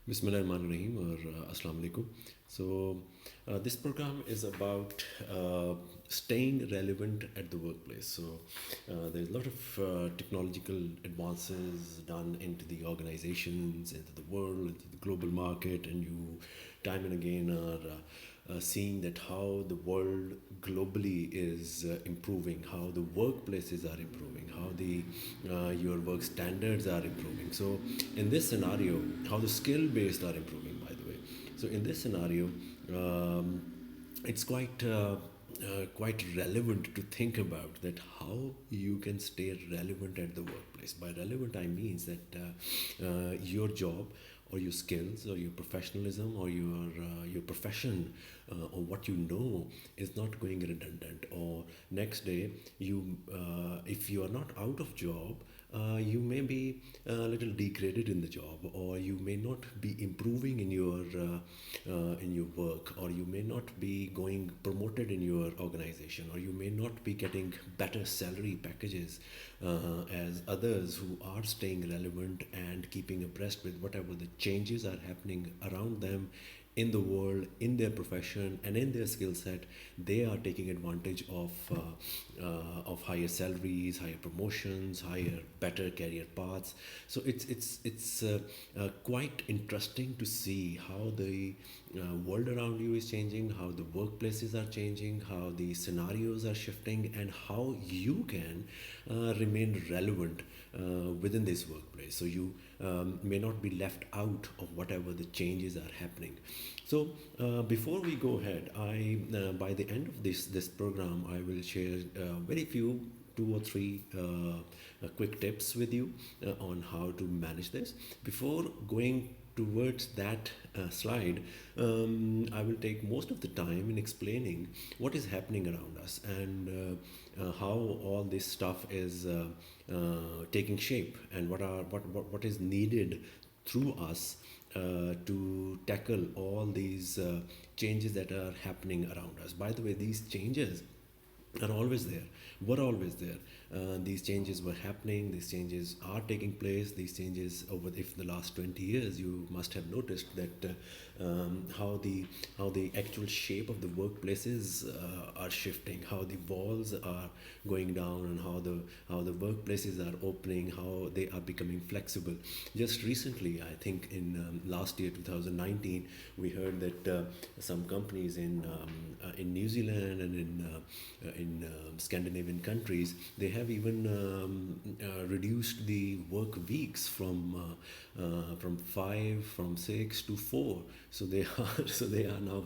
Bismillahirrahmanirrahim or Assalamu alaikum. This program is about staying relevant at the workplace. There's a lot of technological advances done into the organizations, into the world, into the global market, and you time and again are seeing that how the world globally is improving, how the workplaces are improving, how the your work standards are improving. So in this scenario, how the skill based are improving, by the way. So in this scenario, um, it's quite relevant to think about that how you can stay relevant at the workplace. By relevant, I means that your job or your skills or your professionalism or your profession or what you know is not going redundant, or next day you if you are not out of job, you may be a little degraded in the job, or you may not be improving in your work, or you may not be going promoted in your organization, or you may not be getting better salary packages as others who are staying relevant and keeping abreast with whatever the changes are happening around them in the world, in their profession, and in their skill set. They are taking advantage of higher salaries, higher promotions, higher, better career paths. So it's quite interesting to see how the world around you is changing, how the workplaces are changing, how the scenarios are shifting, and how you can remain relevant within this workplace. So you may not be left out of whatever the changes are happening. So before we go ahead, I by the end of this program, I will share very few, two or three quick tips with you on how to manage this. Before going towards that slide, I will take most of the time in explaining what is happening around us, and how all this stuff is taking shape, and what is needed through us to tackle all these changes that are happening around us. By the way, these changes are always there, were always there. These changes were happening, these changes are taking place, these changes over if the last 20 years, you must have noticed that how the actual shape of the workplaces are shifting, how the walls are going down, and how the workplaces are opening, how they are becoming flexible. Just recently, I think in last year 2019, we heard that some companies in New Zealand and in Scandinavian countries, they have even reduced the work weeks from 5, from 6 to 4. So they are they are now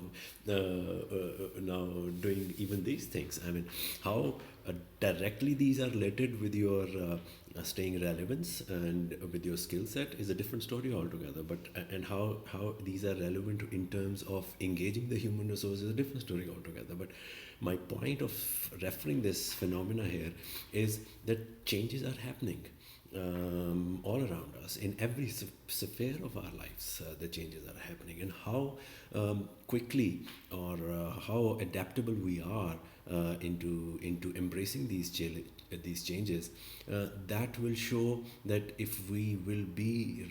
doing even these things. I mean, how directly these are related with your staying relevance and with your skill set is a different story altogether. But and how these are relevant in terms of engaging the human resource is a different story altogether. But my point of referring this phenomena here is that changes are happening all around us in every sphere of our lives. The changes are happening, and how quickly or how adaptable we are into embracing these changes, that will show that if we will be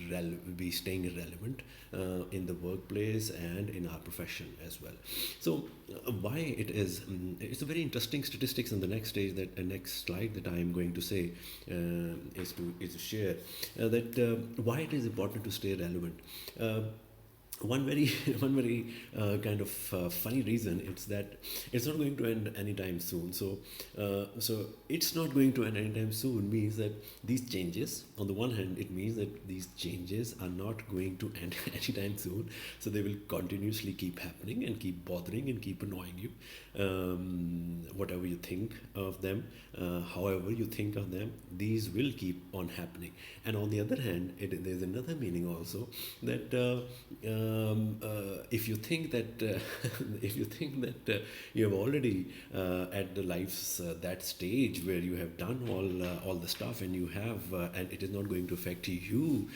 staying relevant in the workplace and in our profession as well. So why it is it's a very interesting statistics on the next stage, that next slide that I am going to say is to share that why it is important to stay relevant. One very one very kind of funny reason, it's that it's not going to end anytime soon. So it's not going to end anytime soon means that these changes, on the one hand, it means that these changes are not going to end anytime soon. So they will continuously keep happening and keep bothering and keep annoying you, whatever you think of them, however you think of them, these will keep on happening. And on the other hand, there's another meaning also, that if you think that if you think that you have already at the life's that stage where you have done all the stuff, and you have and it is not going to affect you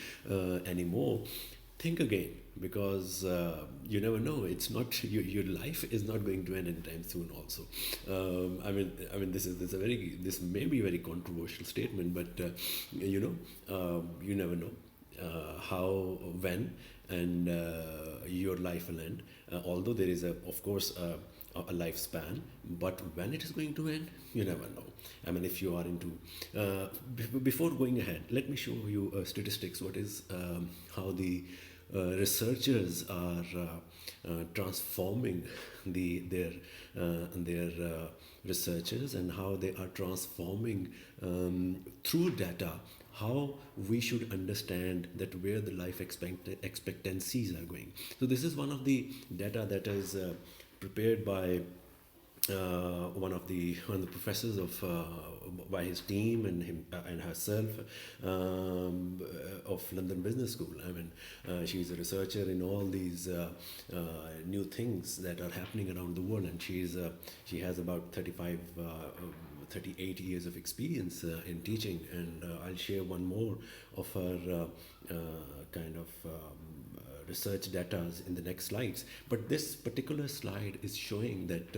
anymore, think again, because you never know. It's not your life is not going to end anytime soon also. I mean this may be a very controversial statement, but you never know. how, when, and your life will end. Although there is, of course, a lifespan, but when it is going to end, you never know. I mean, if you are into, before going ahead, let me show you statistics. What is how the researchers are transforming their researchers, and how they are transforming through data, how we should understand that where the life expectancies are going. So this is one of the data that is prepared by one of the professors by his team and him and herself, of London Business School. I mean, she's a researcher in all these new things that are happening around the world, and she has about 38 years of experience in teaching, and I'll share one more of her kind of research data in the next slides. But this particular slide is showing that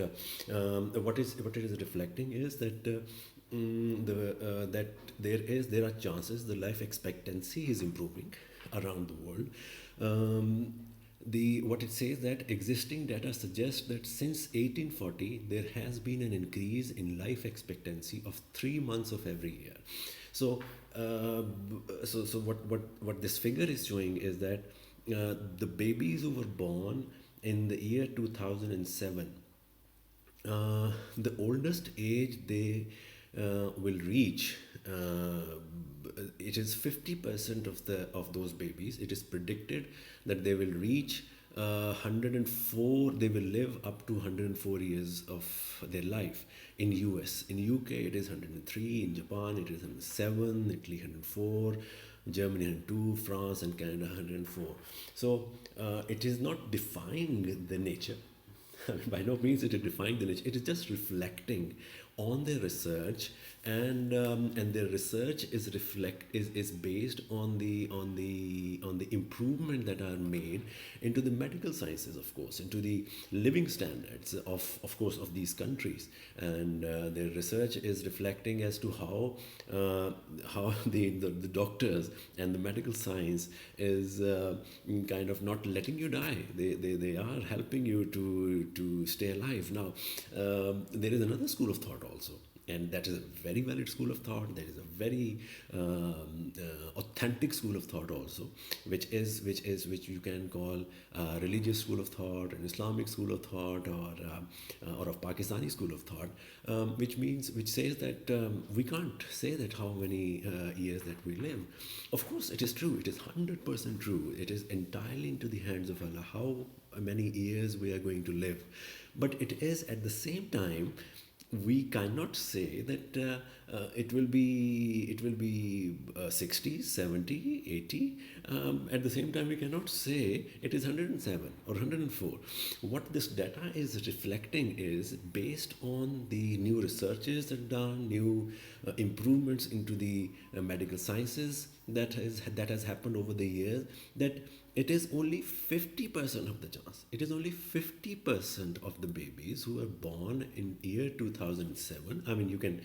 what it is reflecting is that that there are chances the life expectancy is improving around the world. What it says that existing data suggests that since 1840 there has been an increase in life expectancy of 3 months of every year. So what this figure is showing is that the babies who were born in the year 2007, the oldest age they will reach, it is 50% of those babies. It is predicted that they will reach 104. They will live up to 104 years of their life in US. In UK it is 103. In Japan it is 107. Italy 104. Germany 102, France and Canada 104. So it is not defying the nature. By no means it is defying the nature. It is just reflecting on their research, and their research is based on the improvement that are made into the medical sciences, of course, into the living standards of course of these countries, and their research is reflecting as to how the doctors and the medical science is kind of not letting you die. They are helping you to stay alive. Now there is another school of thought also, and that is a very valid school of thought. There is a very authentic school of thought also, which you can call a religious school of thought, an Islamic school of thought, or a Pakistani school of thought, which says that we can't say that how many years that we live. Of course, it is true. It is 100% true. It is entirely into the hands of Allah how many years we are going to live. But it is at the same time, we cannot say that it will be 60, 70, 80. At the same time, we cannot say it is 107 or 104. What this data is reflecting is based on the new researches that are done, new improvements into the medical sciences that has happened over the years, that it is only 50% of the chance. It is only 50% of the babies who are born in year 2007. I mean, you can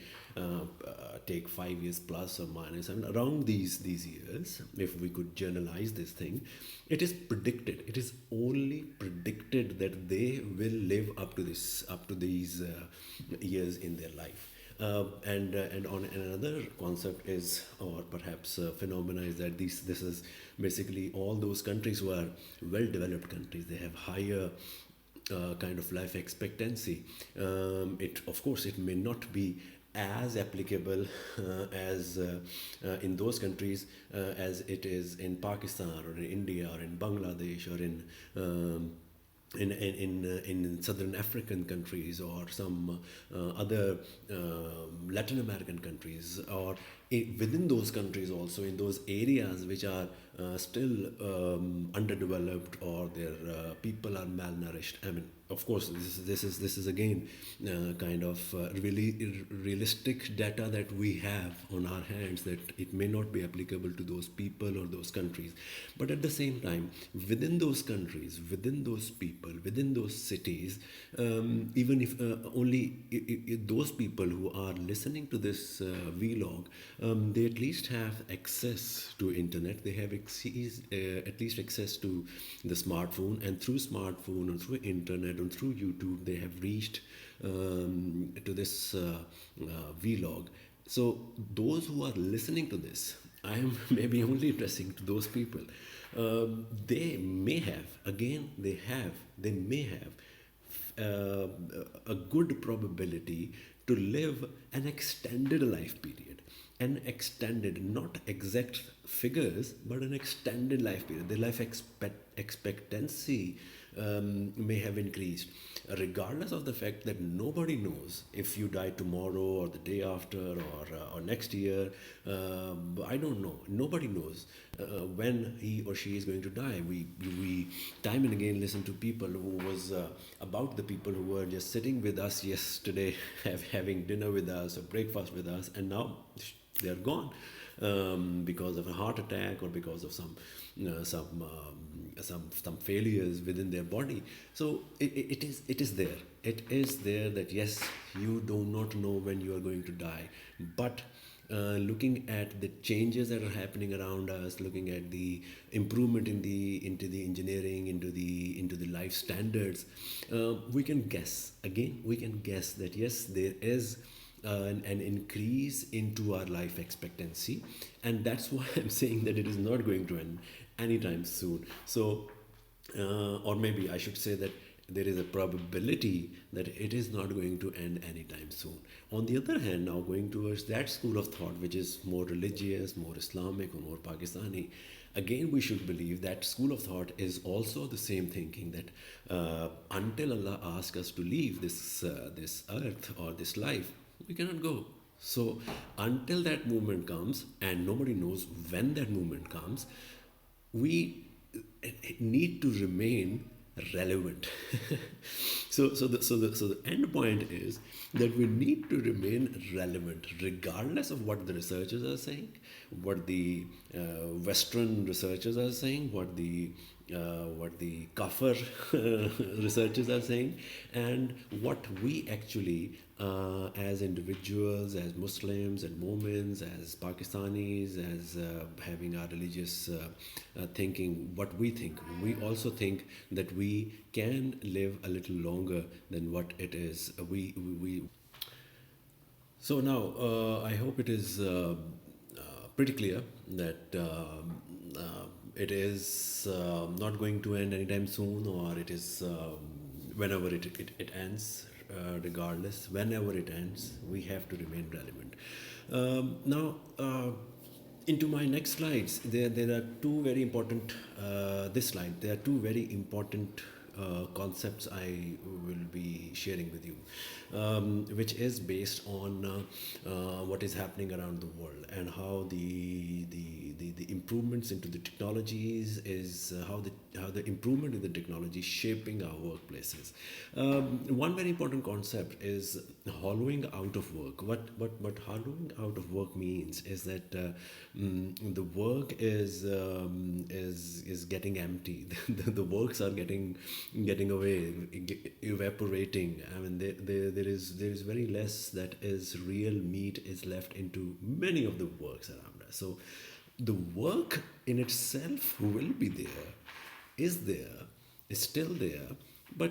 take 5 years plus or minus. I mean, around these years, if we could generalize this thing, it is predicted. It is only predicted that they will live up to these years in their life. And on another concept is, or perhaps phenomena, is that this is basically all those countries who are well developed countries. They have higher kind of life expectancy. Of course it may not be as applicable as in those countries as it is in Pakistan or in India or in Bangladesh or in southern African countries or some other Latin American countries, or within those countries also, in those areas which are still underdeveloped, or their people are malnourished. I mean, of course, this is again kind of really realistic data that we have on our hands, that it may not be applicable to those people or those countries. But at the same time, within those countries, within those people, within those cities, even if only those people who are listening to this vlog they at least have access to internet. They have at least access to the smartphone, and through smartphone and through internet and through YouTube, they have reached to this vlog. So those who are listening to this, I am maybe only addressing to those people. They may have, again, they may have uh, a good probability to live an extended life period. An extended, not exact figures, but an extended life period. Their life expectancy may have increased, regardless of the fact that nobody knows if you die tomorrow or the day after or next year. I don't know. Nobody knows when he or she is going to die. We time and again listen to people who was about the people who were just sitting with us yesterday, having dinner with us or breakfast with us, and now they are gone because of a heart attack or because of some failures within their body. So it is there. It is there that yes, you do not know when you are going to die, but looking at the changes that are happening around us, looking at the improvement into the engineering, into the life standards, we can guess. Again, we can guess that yes, there is an increase into our life expectancy, and that's why I'm saying that it is not going to end anytime soon. So, or maybe I should say that there is a probability that it is not going to end anytime soon. On the other hand, now going towards that school of thought, which is more religious, more Islamic, or more Pakistani, again we should believe that school of thought is also the same thinking that until Allah asks us to leave this earth or this life, we cannot go. So until that moment comes, and nobody knows when that moment comes, we need to remain relevant. So the end point is that we need to remain relevant regardless of what the researchers are saying, what the Western researchers are saying, what the kafir researchers are saying, and what we actually as individuals, as Muslims and Momins, as Pakistanis, as having our religious thinking, what we think. We also think that we can live a little longer than what it is. We So now I hope it is pretty clear that it is not going to end anytime soon, or it is whenever it ends. Regardless, whenever it ends, we have to remain relevant. Now, into my next slides, there are two very important. This slide, there are two very important concepts I will be sharing with you, which is based on what is happening around the world, and how the improvements into the technologies is how the improvement in the technology is shaping our workplaces. One very important concept is hollowing out of work. What hollowing out of work means is that the work is getting empty. The works are getting away, evaporating. I mean, there is very less that is real meat is left into many of the works around us. So the work in itself will be there, is still there, but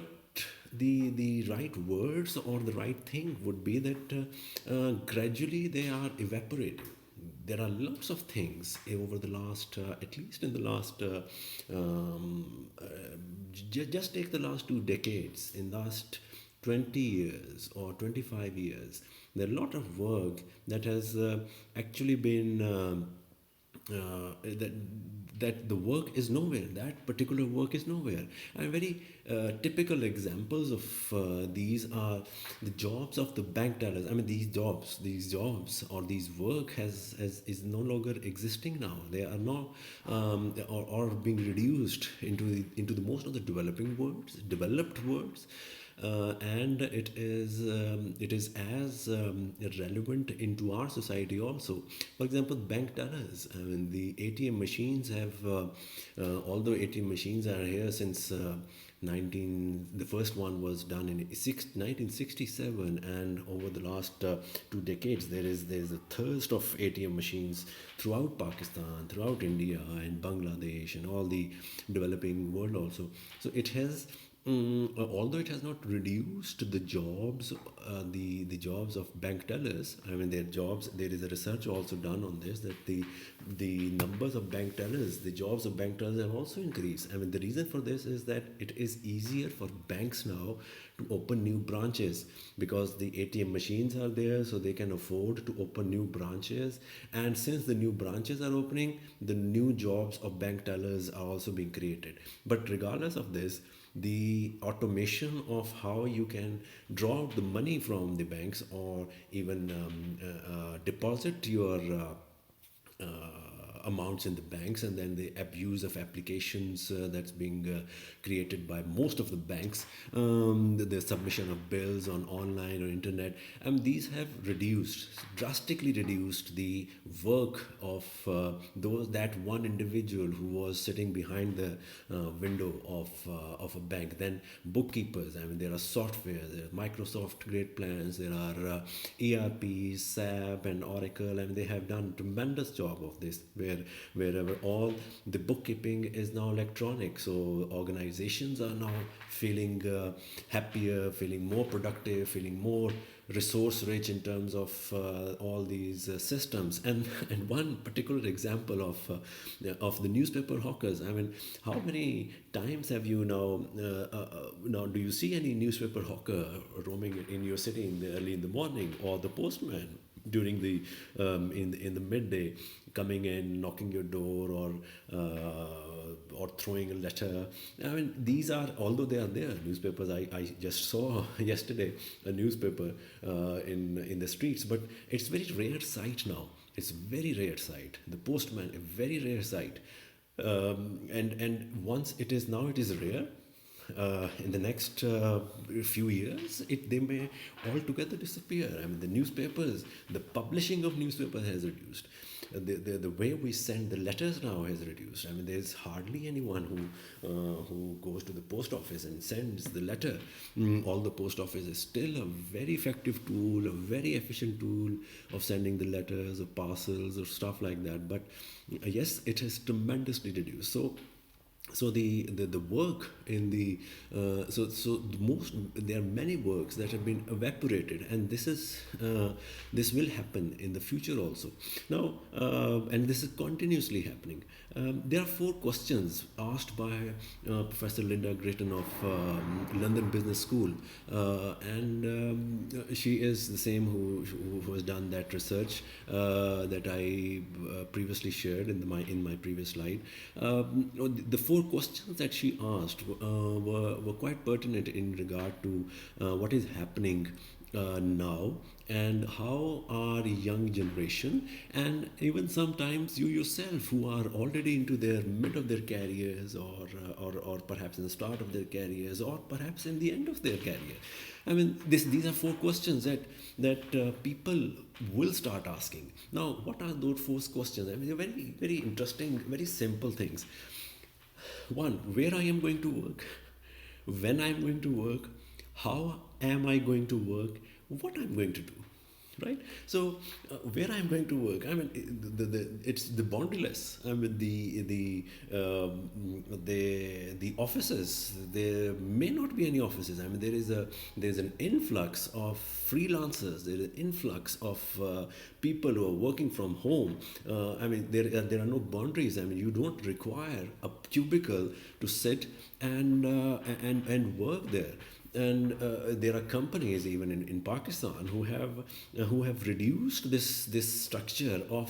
the right words or the right thing would be that gradually they are evaporating. There are lots of things over the last, at least in the last, just take the last 2 decades, in last 20 years or 25 years, there are a lot of work that has actually been that the work is nowhere. That particular work is nowhere. And very typical examples of these are the jobs of the bank tellers. I mean, these jobs or these work is no longer existing now. They are now or being reduced into the most of the developed worlds. and it is as relevant into our society also. For example, bank tellers. I mean, the ATM machines have, although ATM machines are here since the first one was done in 1967, and over the last 2 decades, there's a thirst of ATM machines throughout Pakistan, throughout India, and Bangladesh, and all the developing world also. So it has. Although it has not reduced the jobs, the jobs of bank tellers. I mean, their jobs. There is a research also done on this, that the numbers of bank tellers, the jobs of bank tellers have also increased. I mean, the reason for this is that it is easier for banks now to open new branches, because the ATM machines are there, so they can afford to open new branches. And since the new branches are opening, the new jobs of bank tellers are also being created. But regardless of this, the automation of how you can draw out the money from the banks, or even deposit your amounts in the banks, and then the abuse of applications that's being created by most of the banks, the submission of bills on online or internet, and these have drastically reduced the work of that one individual who was sitting behind the window of a bank. Then bookkeepers. I mean, there are software, there are Microsoft Great Plans, there are ERPs, SAP, and Oracle, and they have done tremendous job of this, wherever all the bookkeeping is now electronic. So organizations are now feeling happier, feeling more productive, feeling more resource rich in terms of all these systems. And one particular example of the newspaper hawkers. I mean, how many times have you now do you see any newspaper hawker roaming in your city early in the morning, or the postman during the in the midday, coming in, knocking your door, or throwing a letter? I mean, these are, although they are there, newspapers. I just saw yesterday a newspaper in the streets, but it's very rare sight now. It's very rare sight. The postman, a very rare sight. And once it is now, it is rare. In the next few years, they may altogether disappear. I mean, the newspapers, the publishing of newspapers has reduced. The way we send the letters now has reduced. I mean, there's hardly anyone who goes to the post office and sends the letter. All the post office is still a very effective tool, a very efficient tool of sending the letters or parcels or stuff like that. But yes, it has tremendously reduced. So the work in the most, there are many works that have been evaporated, and this will happen in the future also. Now, and this is continuously happening. There are 4 questions asked by Professor Linda Gratton of London Business School, and she is the same who has done that research that I previously shared in my previous slide. The 4 questions that she asked were quite pertinent in regard to what is happening now, and how our young generation, and even sometimes you yourself, who are already into their mid of their careers, or perhaps in the start of their careers, or perhaps in the end of their career. I mean, these are 4 questions that people will start asking. Now, what are those 4 questions? I mean, they're very, very interesting, very simple things. One, where I am going to work, when I am going to work, how am I going to work, what I'm going to do, right? So where I'm going to work, I mean, it's the boundaryless. I mean, the offices, there may not be any offices. I mean, there's an influx of freelancers. There's an influx of people who are working from home. I mean, there are no boundaries. I mean, you don't require a cubicle to sit and work there. And there are companies even in Pakistan who have reduced this structure of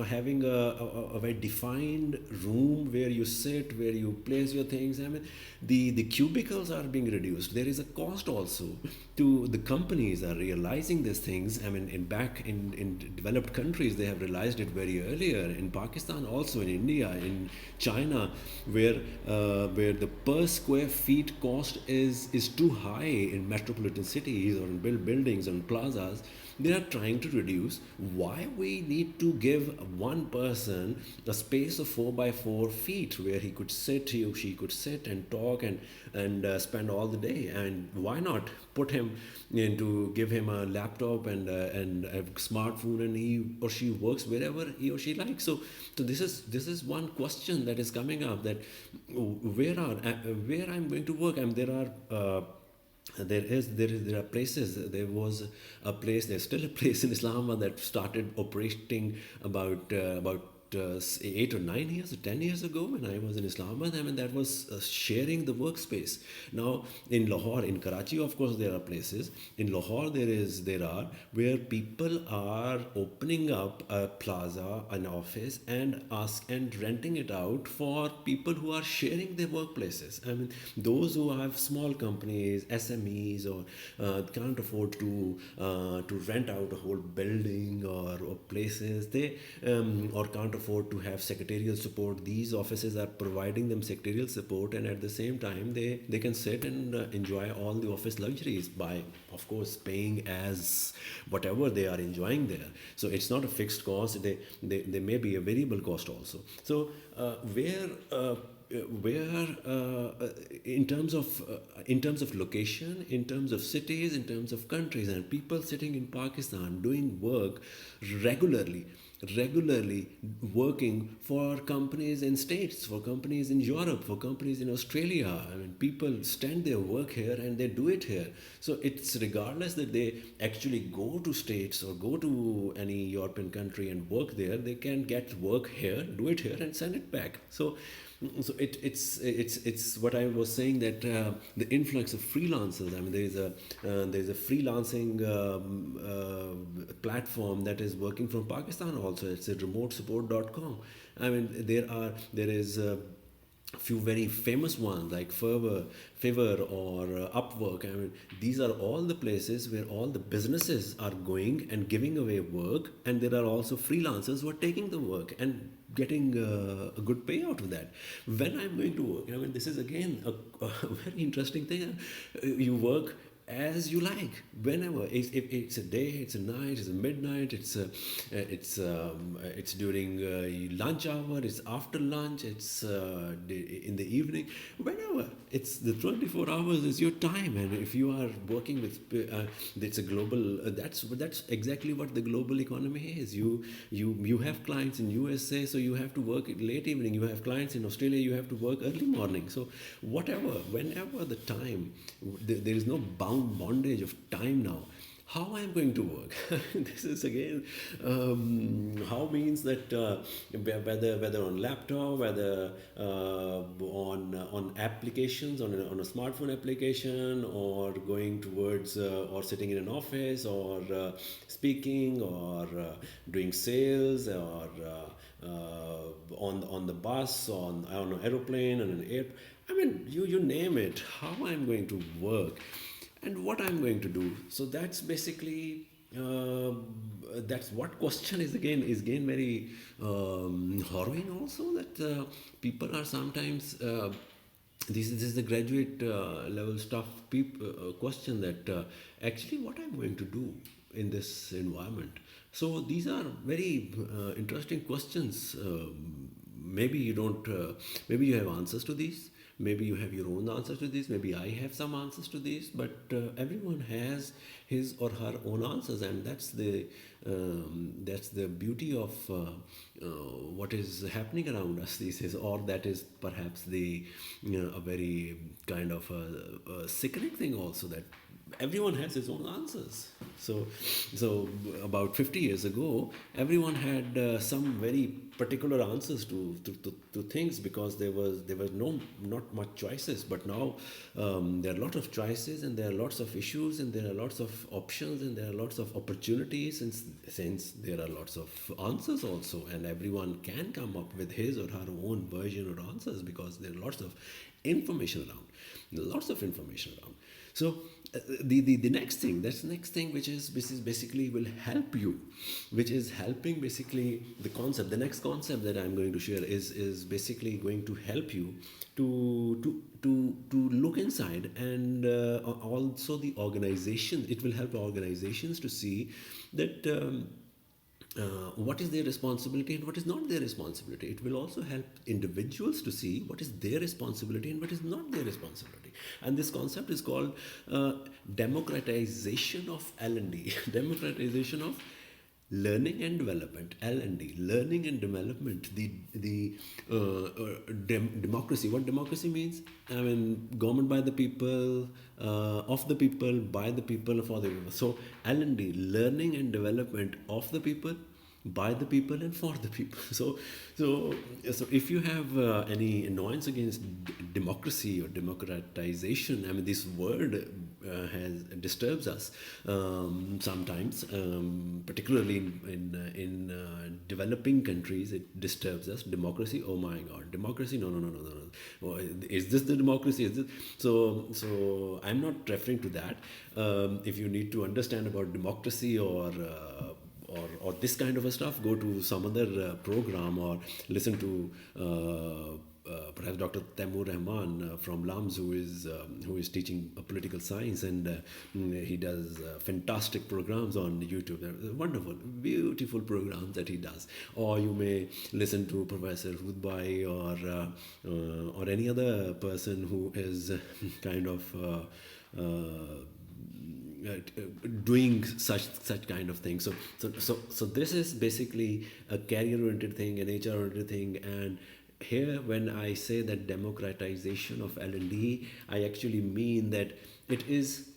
having a very defined room where you sit, where you place your things. I mean, the cubicles are being reduced. There is a cost also to the companies are realizing these things. I mean, in developed countries, they have realized it very earlier. In Pakistan, also in India, in China, where the per square feet cost is too high in metropolitan cities or in buildings and plazas. They are trying to reduce. Why we need to give one person a space of 4 by 4 feet where he could sit, he or she could sit and talk and spend all the day? And why not put him into, give him a laptop and a smartphone, and he or she works wherever he or she likes? So this is one question that is coming up, that where I'm going to work. And there are places. There was a place. There's still a place in Islamabad that started operating about 8 or 9 years or 10 years ago when I was in Islamabad. I mean, that was sharing the workspace. Now in Lahore, in Karachi, of course, there are places. In Lahore, there are where people are opening up a plaza, an office, and renting it out for people who are sharing their workplaces. I mean, those who have small companies, SMEs, or can't afford to rent out a whole building or places, they or can't afford to have secretarial support. These offices are providing them secretarial support, and at the same time they can sit and enjoy all the office luxuries by, of course, paying as whatever they are enjoying there. So it's not a fixed cost. They may be a variable cost also. So where in terms of location, in terms of cities, in terms of countries, and people sitting in Pakistan doing work regularly working for companies in States, for companies in Europe, for companies in Australia. I mean, people stand their work here and they do it here. So it's regardless that they actually go to States or go to any European country and work there, they can get work here, do it here, and send it back. So it's what I was saying, that the influx of freelancers. I mean, there's a freelancing platform that is working from Pakistan also. It's a remotesupport.com. I mean, there is few very famous ones like Fiverr or Upwork. I mean, these are all the places where all the businesses are going and giving away work, and there are also freelancers who are taking the work and getting a good payout of that. When I'm going to work, I mean, this is again a very interesting thing. You work as you like, whenever. If it's a day, it's a night, it's a midnight, it's during lunch hour, it's after lunch, it's in the evening, whenever. It's the 24 hours is your time. And if you are working with it's a global, that's exactly what the global economy is. You have clients in USA, so you have to work late evening. You have clients in Australia, you have to work early morning. So whatever, whenever the time, there is no bondage of time now. How I'm going to work? This is again, how means that whether on laptop, whether on applications, on a smartphone application, or going towards or sitting in an office, or speaking, or doing sales, or on the bus, on an aeroplane, on an air. I mean, you name it. How I'm going to work and what I'm going to do. So that's basically that's what question is again very harrowing also, that people are sometimes this is the graduate level stuff question, that actually what I'm going to do in this environment. So these are very interesting questions. Maybe you don't maybe you have answers to these. Maybe you have your own answers to this. Maybe I have some answers to this. But everyone has his or her own answers, and that's the beauty of what is happening around us these days. Or that is perhaps a very kind of a sickening thing also, that everyone has his own answers. So about 50 years ago, everyone had some very particular answers to things, because there was not much choices. But now there are a lot of choices, and there are lots of issues, and there are lots of options, and there are lots of opportunities, since there are lots of answers also, and everyone can come up with his or her own version or answers, because there are lots of information around. So the next thing, that's the next thing, which is basically will help you, which is helping basically the concept. The next concept that I'm going to share is basically going to help you to look inside, and also the organization. It will help organizations to see that. What is their responsibility and what is not their responsibility. It will also help individuals to see what is their responsibility and what is not their responsibility. And this concept is called democratization of L&D, democratization of learning and development, L&D, learning and development. Democracy. What democracy means? I mean, government by the people, of the people, by the people, for the people. So L&D, learning and development of the people, by the people, and for the people. So if you have any annoyance against democracy or democratization, I mean, this word has disturbs us sometimes, particularly in developing countries. It disturbs us. Democracy, oh my God, democracy, no, no, no, no, no, no. Oh, is this the democracy? Is this? So I'm not referring to that. If you need to understand about democracy or this kind of a stuff, go to some other program or listen to perhaps Dr. Taimur Rahman from LAMS, who is teaching political science, and he does fantastic programs on YouTube. They're wonderful, beautiful programs that he does. Or you may listen to Professor Hudbai or any other person who is kind of doing such kind of things. So this is basically a career oriented thing, an HR oriented thing. And here, when I say that democratization of L&D, I actually mean that it is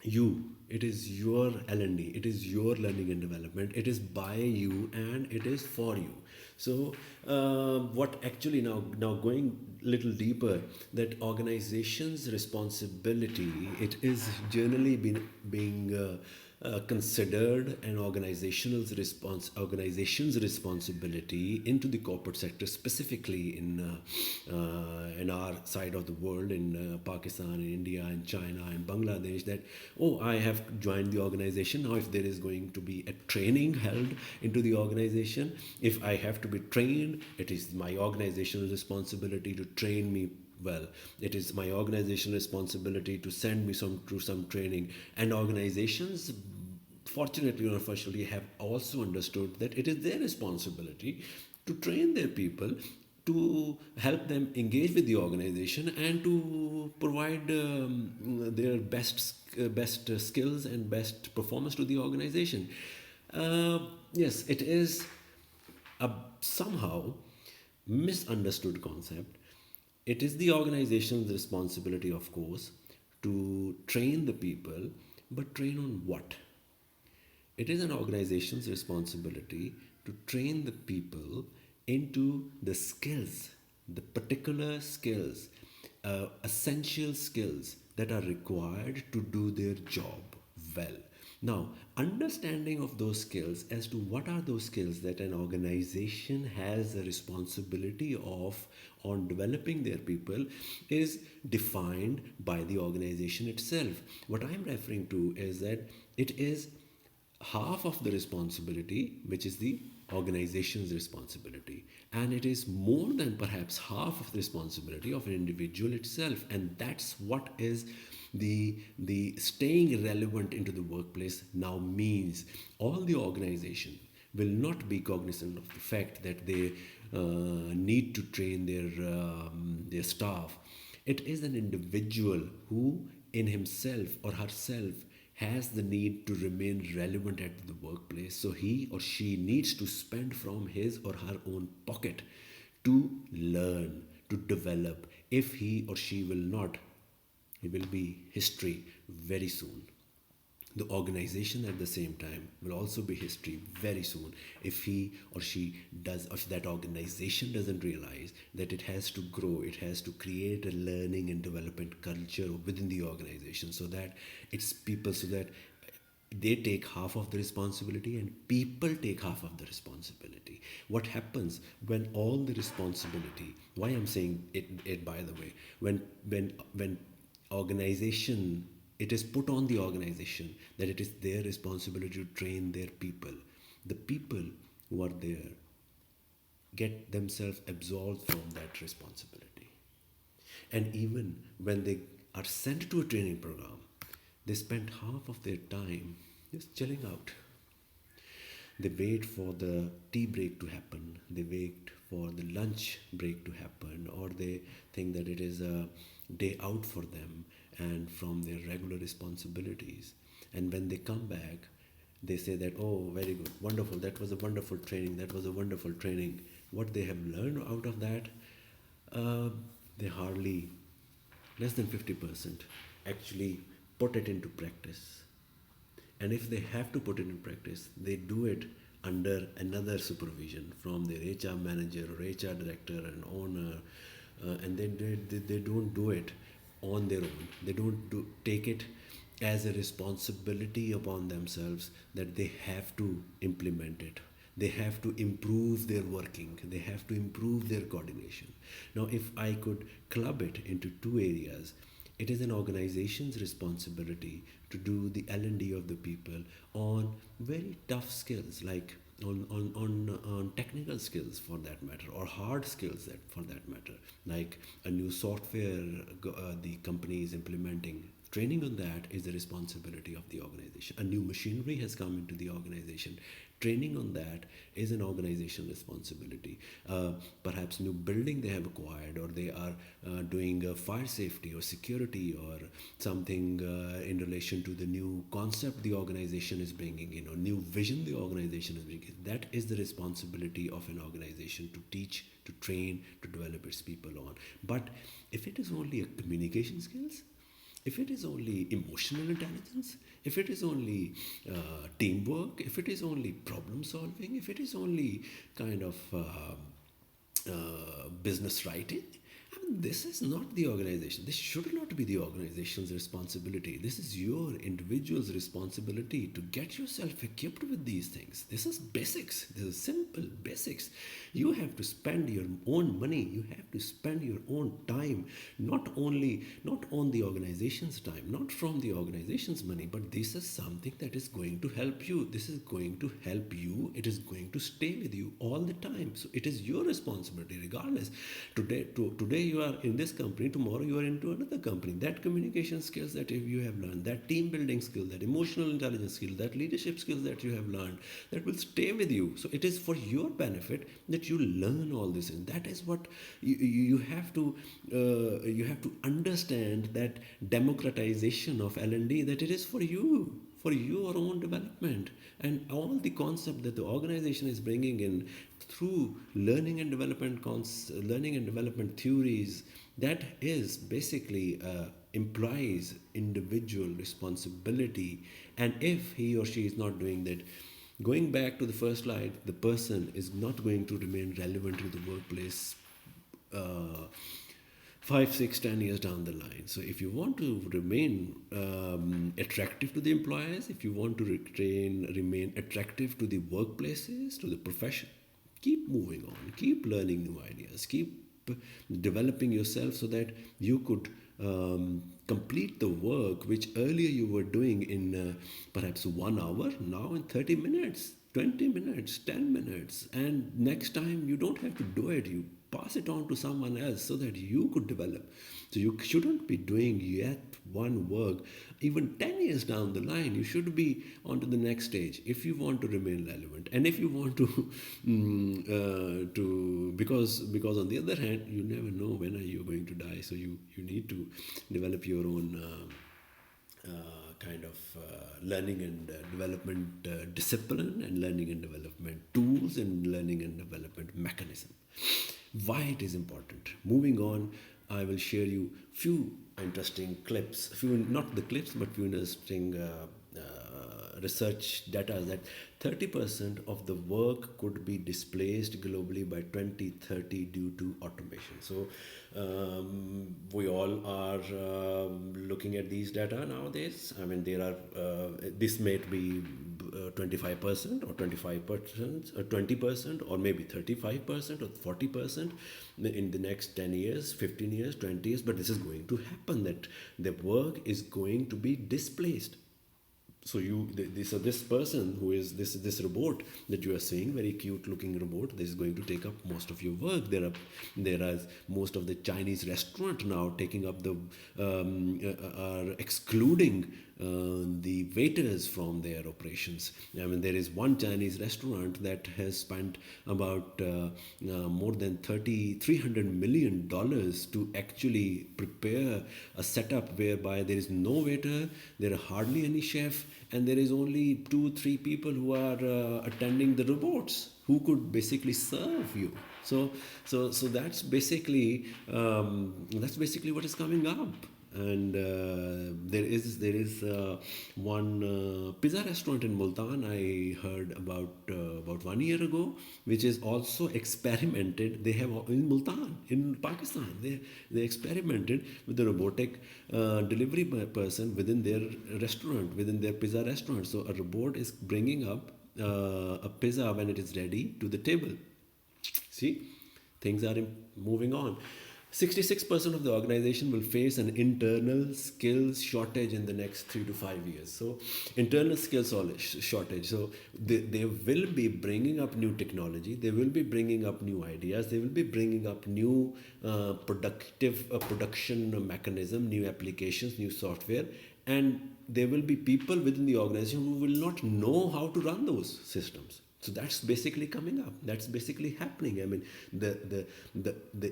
you, it is your L&D, it is your learning and development, it is by you and it is for you. So what actually, now going little deeper, that organization's responsibility, it is generally being considered an organization's responsibility into the corporate sector, specifically in our side of the world, in Pakistan, in India, in China, in Bangladesh, that, oh, I have joined the organization. Now if there is going to be a training held into the organization, if I have to be trained, it is my organizational responsibility to train me well. It is my organizational responsibility to send me through some training. And organizations, fortunately or unfortunately, have also understood that it is their responsibility to train their people, to help them engage with the organization, and to provide their best skills and best performance to the organization. Yes, it is a somehow misunderstood concept. It is the organization's responsibility, of course, to train the people, but train on what? It is an organization's responsibility to train the people into the skills, the particular skills, essential skills that are required to do their job well. Now, understanding of those skills, as to what are those skills that an organization has a responsibility of on developing their people, is defined by the organization itself. What I'm referring to is that it is half of the responsibility, which is the organization's responsibility, and it is more than perhaps half of the responsibility of an individual itself. And that's what is the staying relevant into the workplace now means. All the organization will not be cognizant of the fact that they need to train their staff. It is an individual who, in himself or herself, has the need to remain relevant at the workplace. So he or she needs to spend from his or her own pocket to learn, to develop. If he or she will not, it will be history very soon. The organization at the same time will also be history very soon if he or she does, or if that organization doesn't realize that it has to grow, it has to create a learning and development culture within the organization, so that its people, so that they take half of the responsibility and people take half of the responsibility. What happens when all the responsibility, why I'm saying it by the way, when organization It is put on the organization that it is their responsibility to train their people. The people who are there get themselves absolved from that responsibility. And even when they are sent to a training program, they spend half of their time just chilling out. They wait for the tea break to happen, they wait for the lunch break to happen, or they think that it is a day out for them and from their regular responsibilities. And when they come back, they say that, oh, very good, wonderful, that was a wonderful training, that was a wonderful training. What they have learned out of that, uh, they hardly, less than 50%, actually put it into practice. And if they have to put it in practice, they do it under another supervision from their HR manager or HR director and owner. And they don't do it on their own. They don't take it as a responsibility upon themselves that they have to implement it. They have to improve their working. They have to improve their coordination. Now, if I could club it into two areas, it is an organization's responsibility to do the L&D of the people on very tough skills, like on technical skills for that matter, or hard skills that for that matter, like a new software the company is implementing. Training on that is the responsibility of the organization. A new machinery has come into the organization. Training on that is an organization responsibility. Perhaps new building they have acquired, or they are doing fire safety or security, or something in relation to the new concept the organization is bringing in, or new vision the organization is bringing. That is the responsibility of an organization to teach, to train, to develop its people on. But if it is only a communication skills, if it is only emotional intelligence, if it is only teamwork, if it is only problem solving, if it is only kind of business writing, I mean, this is not the organization. This should not be the organization's responsibility. This is your individual's responsibility to get yourself equipped with these things. This is basics. This is simple basics. You have to spend your own money. You have to spend your own time, not on the organization's time, not from the organization's money, but this is something that is going to help you. This is going to help you. It is going to stay with you all the time. So it is your responsibility, regardless. Today you are in this company, tomorrow you are into another company. That communication skills that you have learned, that team building skill, that emotional intelligence skill, that leadership skills that you have learned, that will stay with you. So it is for your benefit that you learn all this, and that is what you have to understand, that democratization of L&D, that it is for you, for your own development. And all the concept that the organization is bringing in through learning and development theories, that is basically implies individual responsibility. And if he or she is not doing that, going back to the first slide, the person is not going to remain relevant to the workplace 5, 6, 10 years down the line. So if you want to remain attractive to the employers, if you want to remain attractive to the workplaces, to the profession, keep moving on, keep learning new ideas, keep developing yourself so that you could complete the work which earlier you were doing in perhaps 1 hour, now in 30 minutes, 20 minutes, 10 minutes. And next time you don't have to do it, you pass it on to someone else so that you could develop. So you shouldn't be doing yet one work. Even 10 years down the line, you should be on to the next stage if you want to remain relevant. And if you want to because on the other hand, you never know when are you going to die. So you need to develop your own kind of learning and development discipline, and learning and development tools, and learning and development mechanism. Why it is important. Moving on, I will share you few interesting clips, not the clips, but few interesting research data that 30% of the work could be displaced globally by 2030 due to automation. So we all are looking at these data nowadays. I mean, there are this may be 25% or 25% or 20% or maybe 35% or 40% in the next 10 years, 15 years, 20 years. But this is going to happen, that the work is going to be displaced. So so this person who is this robot that you are seeing, very cute looking robot, this is going to take up most of your work. There are most of the Chinese restaurant now taking up the are excluding the waiters from their operations. I mean, there is one Chinese restaurant that has spent about more than $300 million to actually prepare a setup whereby there is no waiter, there are hardly any chef, and there is only 2-3 people who are attending the robots who could basically serve you. So that's basically what is coming up. And there is one pizza restaurant in Multan I heard about 1 year ago, which is also experimented. They have in Multan in Pakistan. They experimented with the robotic delivery person within their restaurant, within their pizza restaurant. So a robot is bringing up a pizza when it is ready to the table. See, things are moving on. 66% of the organization will face an internal skills shortage in the next 3 to 5 years. So, internal skills shortage. So, they will be bringing up new technology, they will be bringing up new ideas, they will be bringing up new production mechanism, new applications, new software, and there will be people within the organization who will not know how to run those systems. So that's basically coming up. That's basically happening. I mean, the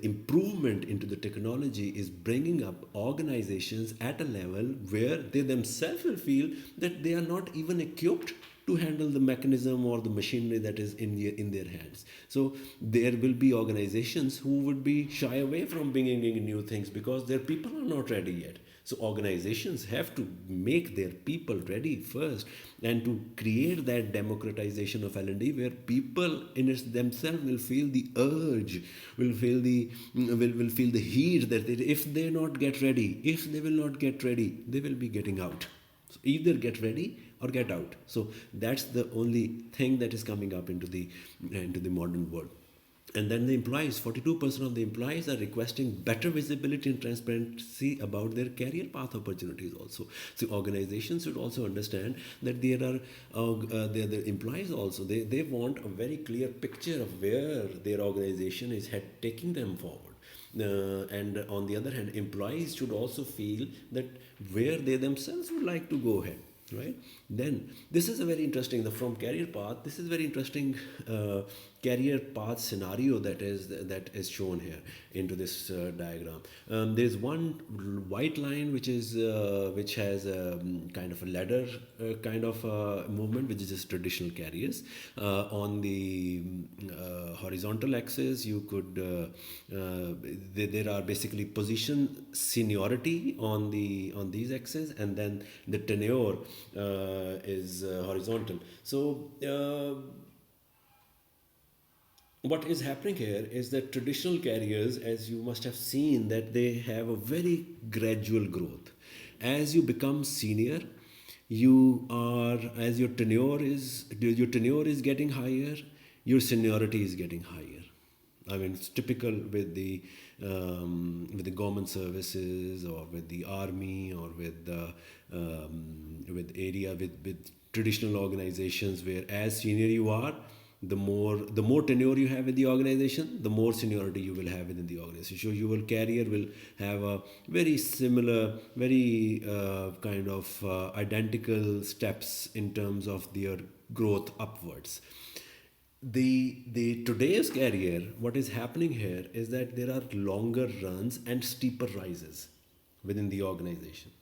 improvement into the technology is bringing up organizations at a level where they themselves will feel that they are not even equipped to handle the mechanism or the machinery that is in their hands. So there will be organizations who would be shy away from bringing in new things because their people are not ready yet. So organizations have to make their people ready first, and to create that democratization of L&D where people in themselves will feel the urge, will feel the heat that if they not get ready, if they will not get ready, they will be getting out. So either get ready or get out. So that's the only thing that is coming up into the modern world. And then the employees, 42% of the employees are requesting better visibility and transparency about their career path opportunities also. So organizations should also understand that there are the employees also, they want a very clear picture of where their organization is taking them forward. And on the other hand, employees should also feel that where they themselves would like to go ahead, right? Then this is a very interesting, from career path, this is very interesting career path scenario that is shown here into this diagram. There's one white line which has kind of a ladder kind of movement, which is just traditional careers. On the horizontal axis, you could there are basically position seniority on these axes, and then the tenure is horizontal. So what is happening here is that traditional careers, as you must have seen, that they have a very gradual growth. As you become senior, as your tenure is getting higher, your seniority is getting higher. I mean, it's typical with the government services, or with the army, or with traditional organizations, where as senior you are, the more tenure you have in the organization, the more seniority you will have within the organization. So your career will have a very similar, very kind of identical steps in terms of their growth upwards. The today's career, what is happening here is that there are longer runs and steeper rises within the organization,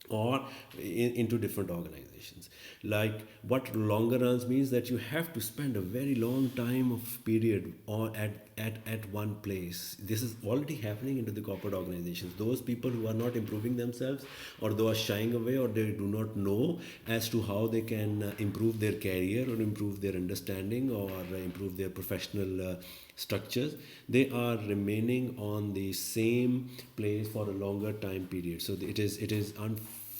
or into different organizations. Like, what longer runs means that you have to spend a very long time of period or at one place. This is already happening into the corporate organizations. Those people who are not improving themselves, or they are shying away, or they do not know as to how they can improve their career, or improve their understanding, or improve their professional structures, they are remaining on the same place for a longer time period. So it is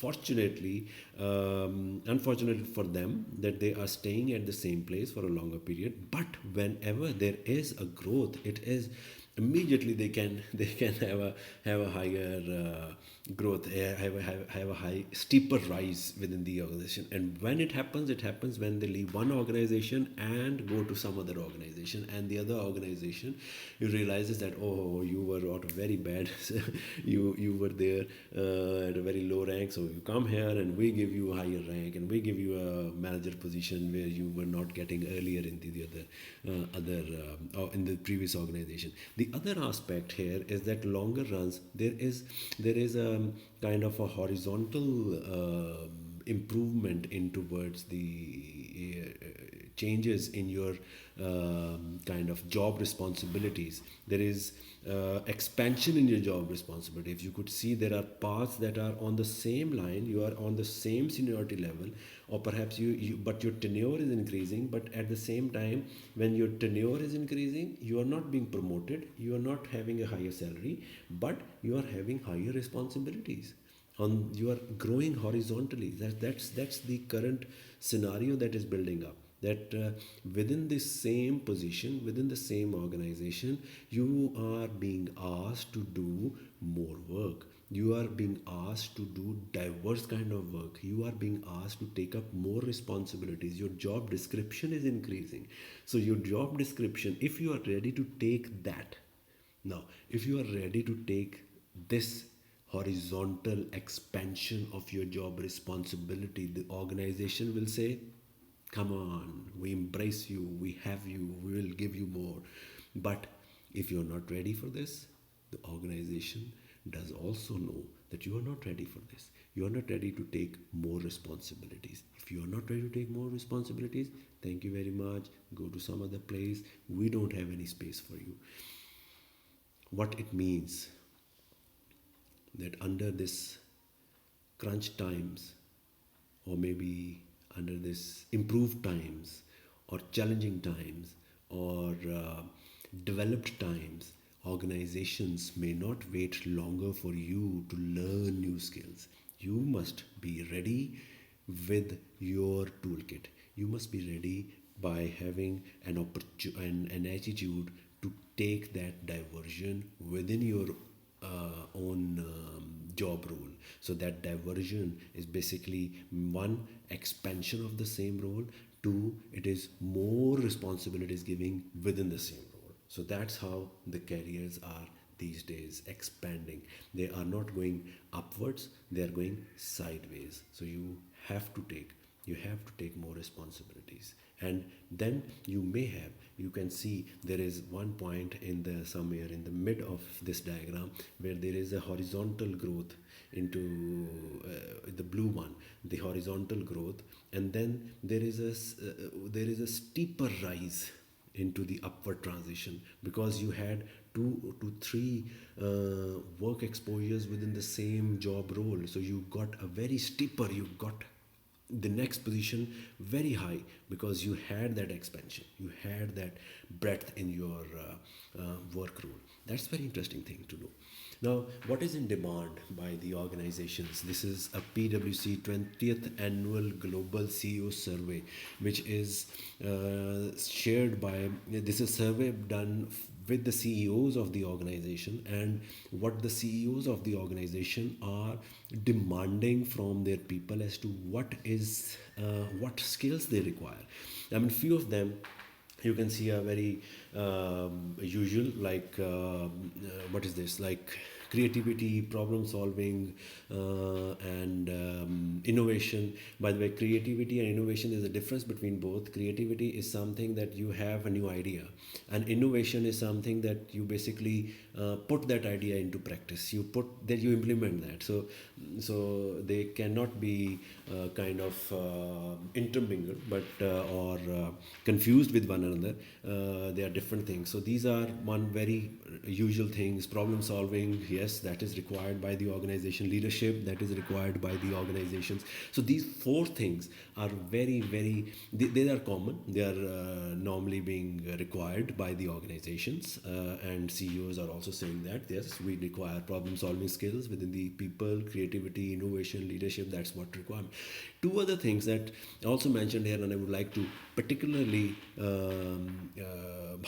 fortunately, unfortunately for them, that they are staying at the same place for a longer period. But whenever there is a growth, it is immediately they can have a higher growth, have a high steeper rise within the organization. And when it happens when they leave one organization and go to some other organization, and the other organization, you realizes that, oh, you were out of very bad you were there at a very low rank, so you come here and we give you a higher rank, and we give you a manager position where you were not getting earlier in the other in the previous organization. The other aspect here is that longer runs, there is a kind of a horizontal improvement in towards the changes in your kind of job responsibilities. There is expansion in your job responsibility. If you could see, there are paths that are on the same line, you are on the same seniority level, or perhaps but your tenure is increasing. But at the same time, when your tenure is increasing, you are not being promoted, you are not having a higher salary, but you are having higher responsibilities. You are growing horizontally. That's the current scenario that is building up, that within the same position, within the same organization, you are being asked to do more work, you are being asked to do diverse kind of work, you are being asked to take up more responsibilities, your job description is increasing. So your job description, if you are ready to take that, now if you are ready to take this horizontal expansion of your job responsibility, the organization will say, come on, we embrace you, we have you, we will give you more. But if you're not ready for this, the organization does also know that you are not ready for this. You are not ready to take more responsibilities. If you are not ready to take more responsibilities, thank you very much, go to some other place, we don't have any space for you. What it means, that under this crunch times, or maybe under this improved times, or challenging times, or developed times, organizations may not wait longer for you to learn new skills. You must be ready with your toolkit. You must be ready by having an attitude to take that diversion within your own job role. So that diversion is basically one, expansion of the same role, two, it is more responsibilities giving within the same role. So that's how the careers are these days expanding. They are not going upwards, they are going sideways. So you have to take more responsibilities. And then you can see there is one point in the somewhere in the mid of this diagram where there is a horizontal growth into the blue one, the horizontal growth, and then there is a steeper rise into the upward transition, because you had 2 to 3 work exposures within the same job role. So you got a very steeper, you got the next position very high, because you had that expansion, you had that breadth in your work role. That's very interesting thing to know. Now, what is in demand by the organizations? This is a PwC 20th annual global CEO survey, which is shared by, this is a survey done with the CEOs of the organization, and what the CEOs of the organization are demanding from their people as to what skills they require. I mean, few of them you can see are very usual, like what is this, like creativity, problem solving, and innovation. By the way, creativity and innovation, is a difference between both. Creativity is something that you have a new idea, and innovation is something that you basically put that idea into practice, you implement that. So they cannot be kind of intermingled, but or confused with one another. They are different things. So these are one very usual things: problem solving, yes, that is required by the organization leadership, that is required by the organizations. So these four things are very, they are common. They are normally being required by the organizations, and CEOs are also saying that yes, we require problem solving skills within the people, creativity, innovation, leadership. That's what requirement. Two other things that I also mentioned here, and I would like to particularly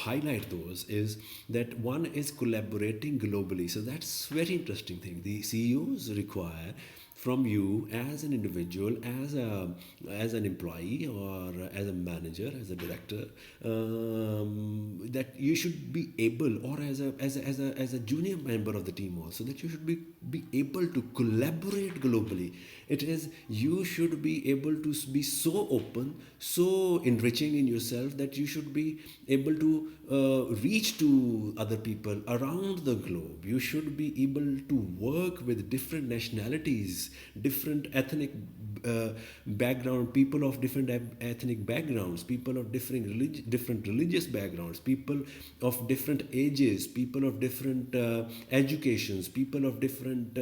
highlight those, is that one is collaborating globally. So that's very interesting thing. The CEOs require from you as an individual, as an employee, or as a manager, as a director, that you should be able, or as a junior member of the team also, that you should be able to collaborate globally. It is, you should be able to be so open, so enriching in yourself, that you should be able to reach to other people around the globe. You should be able to work with different nationalities, different ethnic background, people of different ethnic backgrounds, people of different religious backgrounds, people of different ages, people of different educations, people of different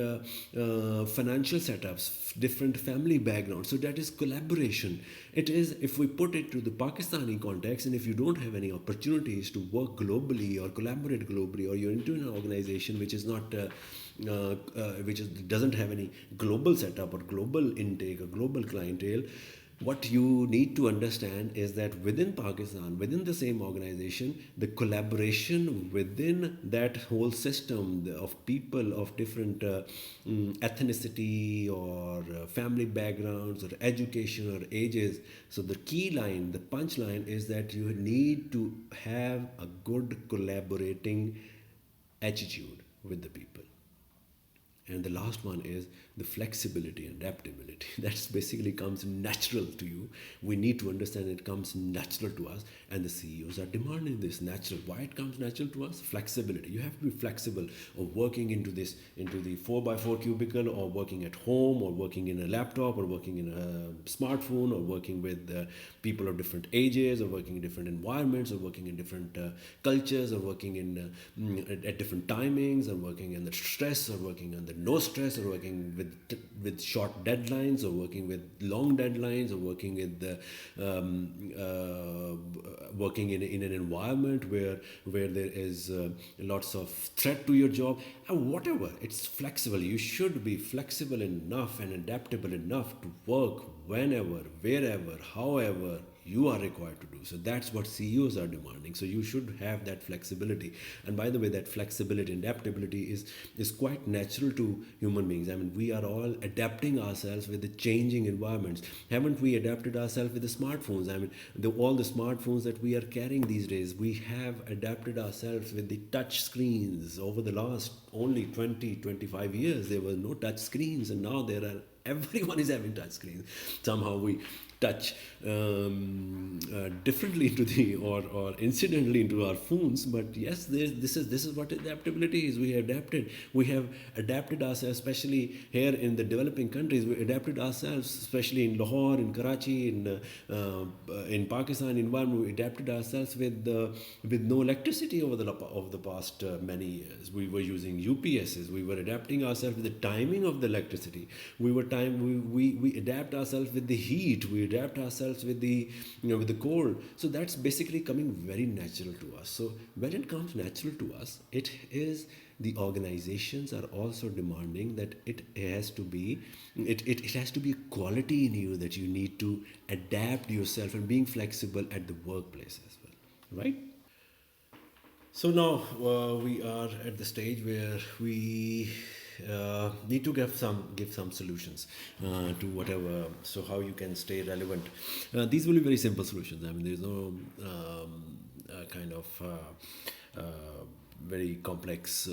financial setups, different family backgrounds. So that is collaboration. It is, if we put it to the Pakistani context, and if you don't have any opportunities to work globally or collaborate globally, or you're into an organization which is not doesn't have any global setup or global intake or global clientele, what you need to understand is that within Pakistan, within the same organization, the collaboration within that whole system of people of different ethnicity or family backgrounds or education or ages. So the key line, the punchline, is that you need to have a good collaborating attitude with the people. And the last one is the flexibility and adaptability. That's basically comes natural to you. We need to understand it comes natural to us, and the CEOs are demanding this natural. Why it comes natural to us? Flexibility. You have to be flexible of working into the 4x4 cubicle, or working at home, or working in a laptop, or working in a smartphone, or working with people of different ages, or working in different environments, or working in different cultures, or working in at different timings, or working in the stress, or working on the no stress, or working with short deadlines, or working with long deadlines, or working with working in an environment where there is lots of threat to your job, and whatever. It's flexible. You should be flexible enough and adaptable enough to work whenever, wherever, however you are required to do. So that's what CEOs are demanding. So you should have that flexibility. And by the way, that flexibility and adaptability is quite natural to human beings. I mean, we are all adapting ourselves with the changing environments. Haven't we adapted ourselves with the smartphones? I mean, all the smartphones that we are carrying these days, we have adapted ourselves with the touch screens. Over the last only 20-25 years, there were no touch screens, and now everyone is having touch screens. Somehow we touch differently into the or incidentally into our phones. But yes, this is what adaptability is. We have adapted ourselves, especially here in the developing countries. We adapted ourselves, especially in Lahore, in Karachi, in Pakistan environment. We adapted ourselves with no electricity over the past many years. We were using UPSs. We were adapting ourselves with the timing of the electricity. We adapt ourselves with the heat. We adapt ourselves with the cold. So that's basically coming very natural to us. So when it comes natural to us, it is, the organizations are also demanding that it has to be a quality in you, that you need to adapt yourself and being flexible at the workplace as well, right? So now we are at the stage where we need to give some solutions to whatever. So how you can stay relevant. These will be very simple solutions. I mean, there's no kind of uh, very complex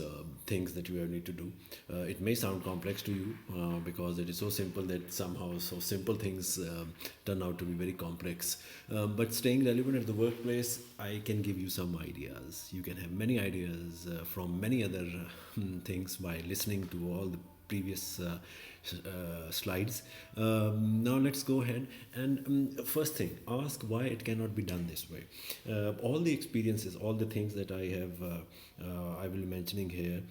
things that you need to do. It may sound complex to you because it is so simple that somehow so simple things turn out to be very complex. But staying relevant at the workplace, I can give you some ideas. You can have many ideas from many other things by listening to all the previous slides. Now let's go ahead and first thing, ask why it cannot be done this way. All the experiences, all the things that I will be mentioning here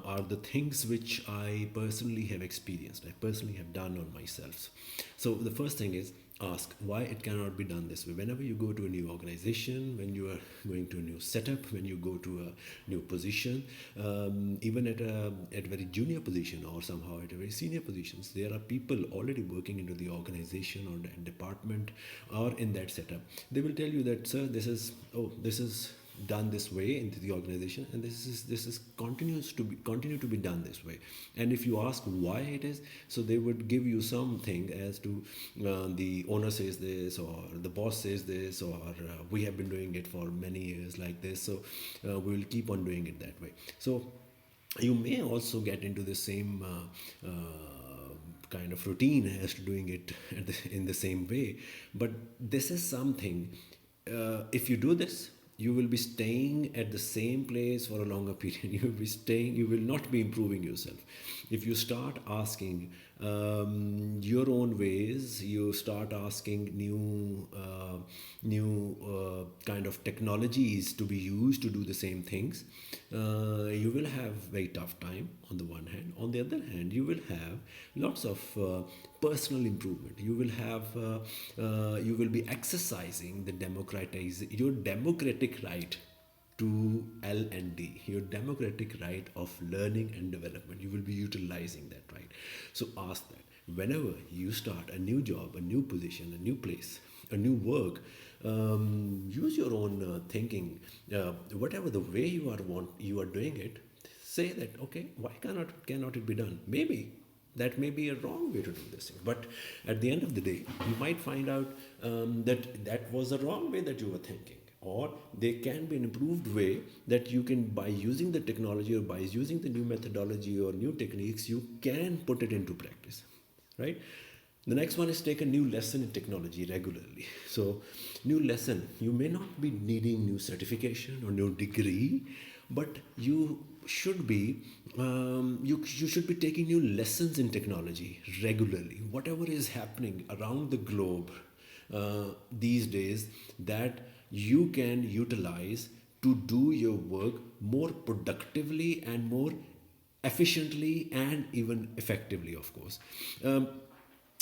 are the things which I personally have experienced, I personally have done on myself. So the first thing is, ask why it cannot be done this way. Whenever you go to a new organization, when you are going to a new setup, when you go to a new position, even at very junior position or somehow at a very senior positions, there are people already working into the organization or the department or in that setup. They will tell you that, sir, this is done this way into the organization, and this is continue to be done this way. And if you ask why it is, so they would give you something as to the owner says this, or the boss says this, or we have been doing it for many years like this, so we will keep on doing it that way. So you may also get into the same kind of routine as to doing it in the same way. But this is something, if you do this, you will be staying at the same place for a longer period. You will not be improving yourself. If you start asking your own ways, you start asking new kind of technologies to be used to do the same things, you will have very tough time on the one hand. On the other hand, you will have lots of personal improvement. You will be exercising your democratic right to L&D, your democratic right of learning and development. You will be utilizing that right. So ask that. Whenever you start a new job, a new position, a new place, a new work, use your own thinking. Whatever the way you are doing it, say that, okay, why cannot it be done? Maybe that may be a wrong way to do this thing, but at the end of the day, you might find out that was the wrong way that you were thinking, or there can be an improved way that you can, by using the technology or by using the new methodology or new techniques, you can put it into practice, right? The next one is, take a new lesson in technology regularly. So new lesson, you may not be needing new certification or new degree, but you should be you should be taking new lessons in technology regularly. Whatever is happening around the globe these days, that you can utilize to do your work more productively and more efficiently and even effectively, of course.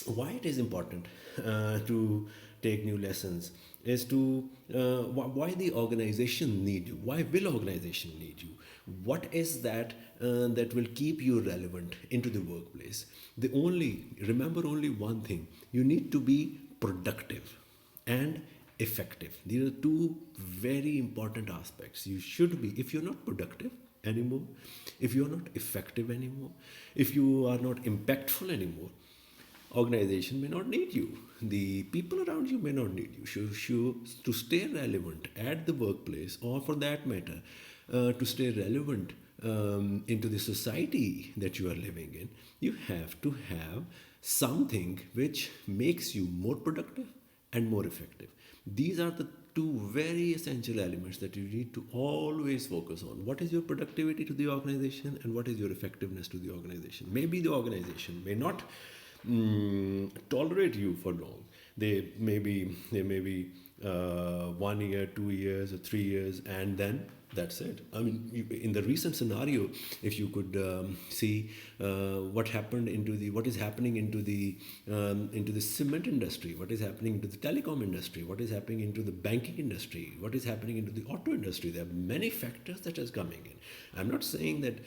Why it is important to take new lessons is to why the organization need you. Why will organization need you? What is that that will keep you relevant into the workplace? Remember only one thing: you need to be productive and effective. These are two very important aspects. You should be. If you're not productive anymore, if you're not effective anymore, if you are not impactful anymore, organization may not need you. The people around you may not need you. To stay relevant at the workplace, or for that matter, to stay relevant into the society that you are living in, you have to have something which makes you more productive and more effective. These are the two very essential elements that you need to always focus on. What is your productivity to the organization, and what is your effectiveness to the organization? Maybe the organization may not tolerate you for long. They may be 1 year, 2 years, or 3 years, and then that's it. I mean, in the recent scenario, if you could see what is happening into the cement industry, what is happening into the telecom industry, what is happening into the banking industry, what is happening into the auto industry. There are many factors that is coming in. I'm not saying that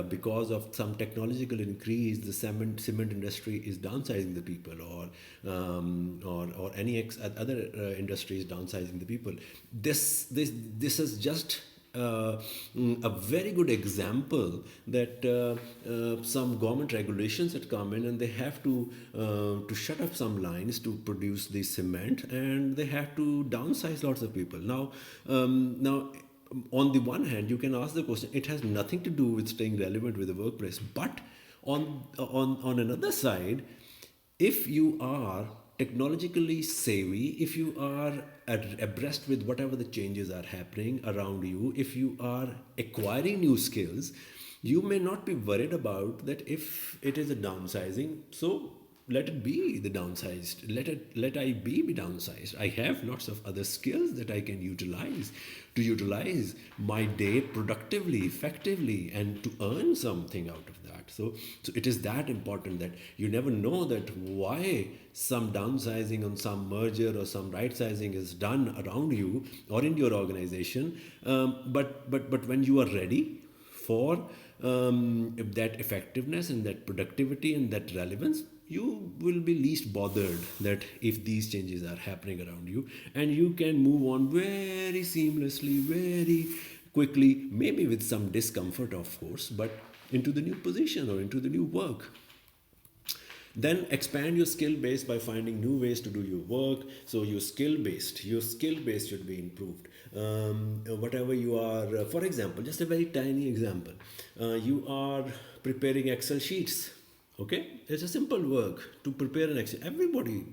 because of some technological increase, the cement industry is downsizing the people, or any other industry is downsizing the people. This is just a very good example that some government regulations had come in, and they have to shut up some lines to produce the cement, and they have to downsize lots of people. Now, on the one hand, you can ask the question, it has nothing to do with staying relevant with the workplace. But on another side, if you are technologically savvy, if you are abreast with whatever the changes are happening around you, if you are acquiring new skills, You may not be worried about that if it is a downsizing, so let it be the downsized. Let I be downsized. I have lots of other skills that I can utilize to utilize my day productively, effectively, and to earn something out of that. So it is that important that you never know that why some downsizing on some merger or some right sizing is done around you or in your organization. But when you are ready for that effectiveness and that productivity and that relevance, you will be least bothered that if these changes are happening around you, and you can move on very seamlessly, very quickly, maybe with some discomfort, of course, but into the new position or into the new work. Then expand your skill base by finding new ways to do your work. So your skill base should be improved. Whatever you are, for example, just a very tiny example, you are preparing Excel sheets. Okay, it's a simple work to prepare an Excel. Everybody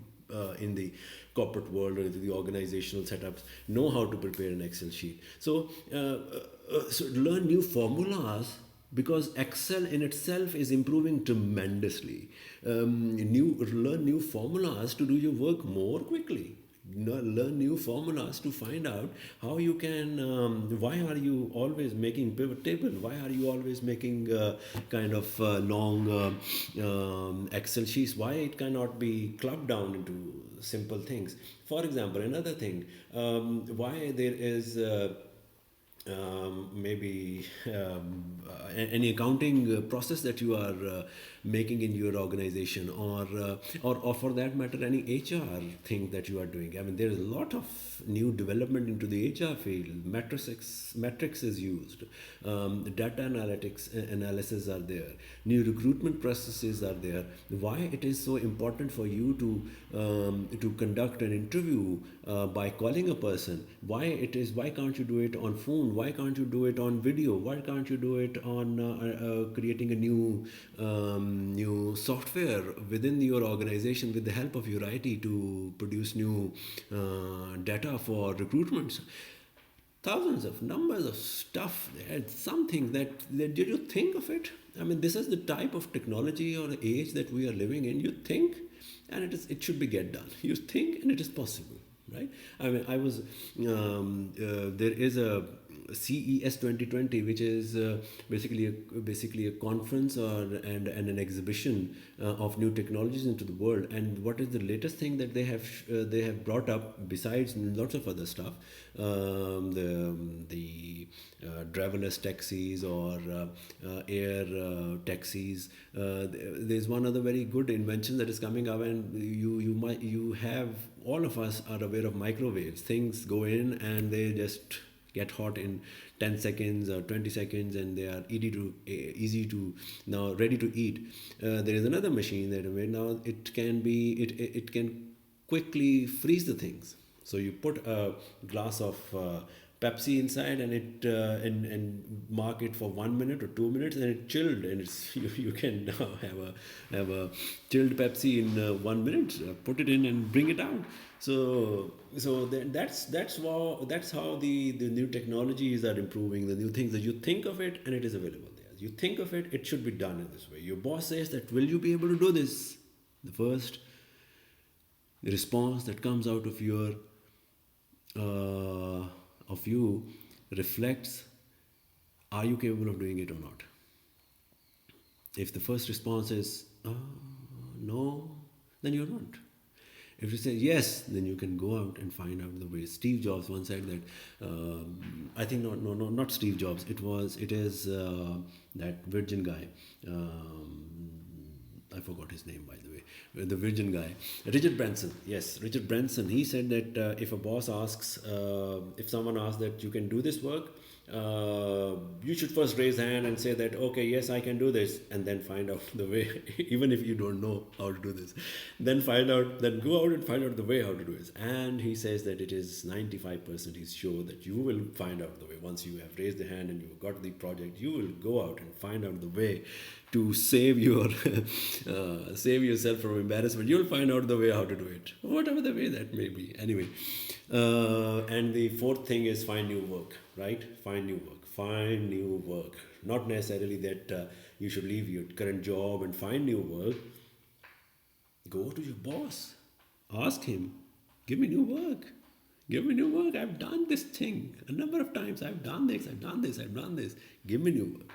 in the corporate world or in the organizational setups know how to prepare an Excel sheet. So learn new formulas, because Excel in itself is improving tremendously. Learn new formulas to do your work more quickly. Learn new formulas to find out how you can. Why are you always making pivot table? Why are you always making kind of long Excel sheets? Why it cannot be clubbed down into simple things? For example, another thing, why there is. Maybe any accounting process that you are making in your organization, or for that matter any HR thing that you are doing. I mean, there is a lot of new development into the HR field. Metrics is used, data analysis are there, new recruitment processes are there. Why it is so important for you to conduct an interview by calling a person? Why can't you do it on phone? Why can't you do it on video? Why can't you do it on creating a new software within your organization with the help of your IT to produce new data for recruitments? Thousands of numbers of stuff. It's something that did you think of it? I mean, this is the type of technology or age that we are living in. You think, and it should be get done. You think, and it is possible, right? I mean, there is a CES 2020, which is basically a conference and an exhibition of new technologies into the world. And what is the latest thing that they have brought up besides lots of other stuff? The driverless taxis or air taxis. There's one other very good invention that is coming up, and you have, all of us are aware of microwaves. Things go in and they just get hot in 10 seconds or 20 seconds, and they are easy to now ready to eat. There is another machine that now it can quickly freeze the things. So you put a glass of Pepsi inside, and it and mark it for 1 minute or 2 minutes, and it chilled, and it's you can now have a chilled Pepsi in 1 minute. Put it in and bring it out. That's how the new technologies are improving. The new things that you think of it, and it is available there. You think of it, it should be done in this way. Your boss says that, will you be able to do this? The first response that comes out of you reflects, are you capable of doing it or not? If the first response is no, then you're not. If you say yes, then you can go out and find out the way. Steve Jobs once said that. I think not Steve Jobs. It is that Virgin guy. I forgot his name, by the way. The Virgin guy, Richard Branson. Yes, Richard Branson. He said that if a boss asks, if someone asks that you can do this work, you should first raise hand and say that, okay, yes, I can do this, and then find out the way. Even if you don't know how to do this, then go out and find out the way how to do it. And he says that it is 95%. He's sure that you will find out the way. Once you have raised the hand and you've got the project, you will go out and find out the way to save yourself from embarrassment. You'll find out the way how to do it, whatever the way that may be. Anyway, and the fourth thing is find new work. Right? Find new work. Not necessarily that you should leave your current job and find new work. Go to your boss. Ask him, give me new work. Give me new work. I've done this thing a number of times. I've done this, I've done this, I've done this. Give me new work.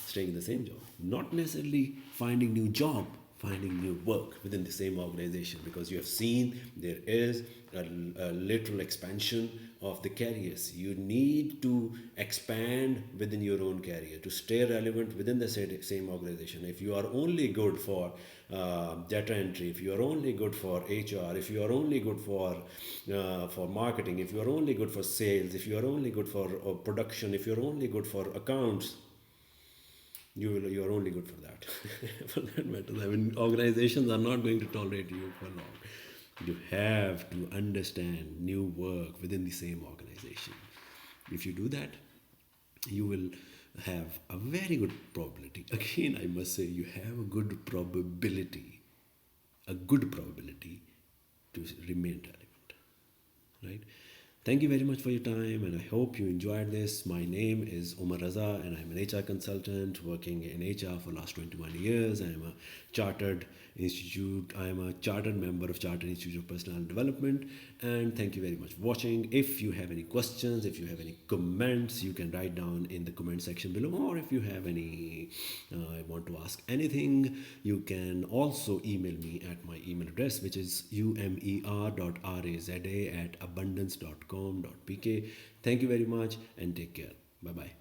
Staying in the same job. Not necessarily finding new job, finding new work within the same organization, because you have seen there is a literal expansion of the careers. You need to expand within your own career to stay relevant within the same organization. If you are only good for data entry, if you are only good for HR, if you are only good for marketing, if you are only good for sales, if you are only good for production, if you are only good for accounts, you are only good for that. For that matter, I mean, organizations are not going to tolerate you for long. You have to understand new work within the same organization. If you do that, you will have a very good probability. Again, I must say, you have a good probability to remain relevant, right? Thank you very much for your time, and I hope you enjoyed this. My name is Umer Raza, and I'm an HR consultant working in HR for last 21 years. I am a chartered member of Chartered Institute of Personal Development. And thank you very much for watching. If you have any questions, if you have any comments, you can write down in the comment section below. Or if you have any, want to ask anything, you can also email me at my email address, which is umer.raza@abundance.com.pk. Thank you very much and take care. Bye bye.